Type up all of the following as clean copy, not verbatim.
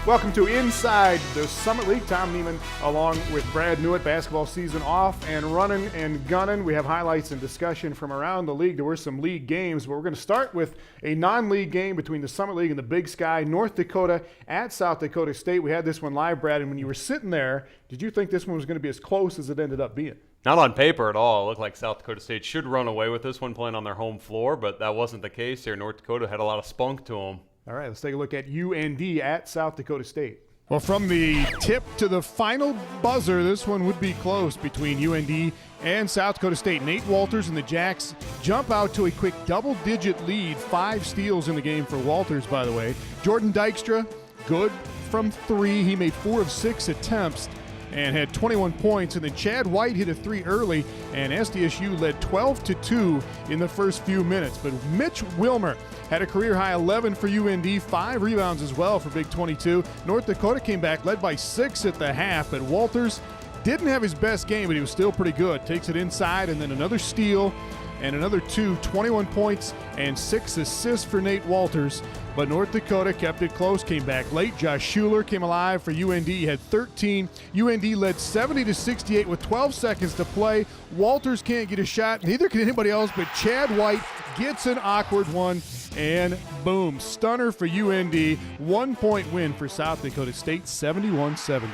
Welcome to Inside the Summit League. Tom Neiman along with Brad Newitt. Basketball season off and running and gunning. We have highlights and discussion from around the league. There were some league games, but we're going to start with a non-league game between the Summit League and the Big Sky. North Dakota at South Dakota State. We had this one live, Brad, and when you were sitting there, did you think this one was going to be as close as it ended up being? Not on paper at all. It looked like South Dakota State should run away with this one playing on their home floor, but that wasn't the case here. North Dakota had a lot of spunk to them. All right, let's take a look at UND at South Dakota State. Well, from the tip to the final buzzer, this one would be close between UND and South Dakota State. Nate Walters and the Jacks jump out to a quick double-digit lead. 5 steals in the game for Walters, by the way. Jordan Dykstra, good from 3. He made 4 of 6 attempts and had 21 points. And then Chad White hit a 3 early, and SDSU led 12-2 in the first few minutes. But Mitch Wilmer had a career-high 11 for UND, 5 rebounds as well for Big 22. North Dakota came back, led by 6 at the half, but Walters didn't have his best game, but he was still pretty good. Takes it inside, and then another steal and another 2, 21 points and 6 assists for Nate Walters. But North Dakota kept it close, came back late. Josh Schuler came alive for UND. He had 13. UND led 70-68 with 12 seconds to play. Walters can't get a shot. Neither can anybody else, but Chad White gets an awkward one, and boom, stunner for UND. 1-point win for South Dakota State, 71-70.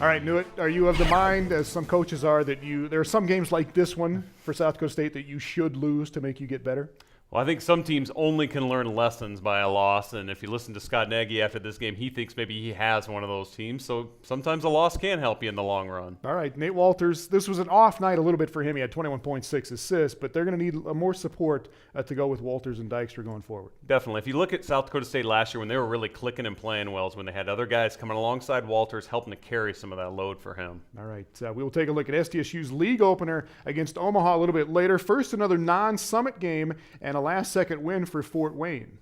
All right, Newitt, are you of the mind, as some coaches are, that there are some games like this one for South Dakota State that you should lose to make you get better? Well, I think some teams only can learn lessons by a loss, and if you listen to Scott Nagy after this game, he thinks maybe he has one of those teams, so sometimes a loss can help you in the long run. All right, Nate Walters, this was an off night a little bit for him. He had 21.6 assists, but they're going to need more support to go with Walters and Dykstra going forward. Definitely. If you look at South Dakota State last year, when they were really clicking and playing well, is when they had other guys coming alongside Walters, helping to carry some of that load for him. All right, we will take a look at SDSU's league opener against Omaha a little bit later. First, another non-summit game and a last-second win for Fort Wayne.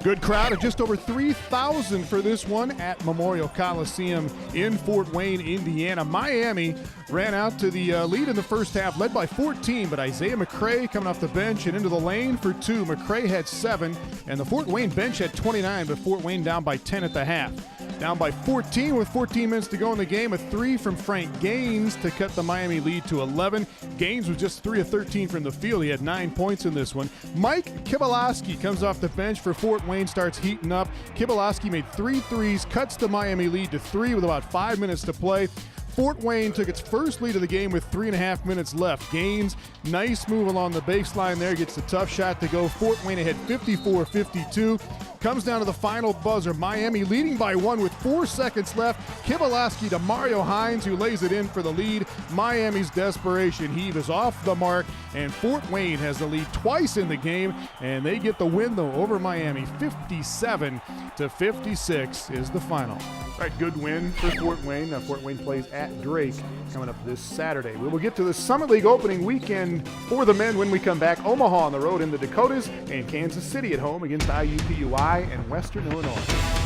Good crowd of just over 3,000 for this one at Memorial Coliseum in Fort Wayne, Indiana. Miami ran out to the lead in the first half, led by 14, but Isaiah McCray coming off the bench and into the lane for 2. McCray had 7, and the Fort Wayne bench had 29, but Fort Wayne down by 10 at the half. Down by 14 with 14 minutes to go in the game. A 3 from Frank Gaines to cut the Miami lead to 11. Gaines was just 3 of 13 from the field. He had 9 points in this one. Mike Kibalowski comes off the bench for Fort Wayne, starts heating up. Kibalowski made 3 threes, cuts the Miami lead to 3 with about 5 minutes to play. Fort Wayne took its first lead of the game with 3.5 minutes left. Gaines, nice move along the baseline there, gets the tough shot to go. Fort Wayne ahead 54-52. Comes down to the final buzzer. Miami leading by 1 with 4 seconds left. Kibalowski to Mario Hines, who lays it in for the lead. Miami's desperation heave is off the mark, and Fort Wayne has the lead twice in the game, and they get the win, though, over Miami. 57-56 is the final. All right, good win for Fort Wayne. Fort Wayne plays at Drake coming up this Saturday. We will get to the Summit League opening weekend for the men when we come back. Omaha on the road in the Dakotas, and Kansas City at home against IUPUI and Western Illinois.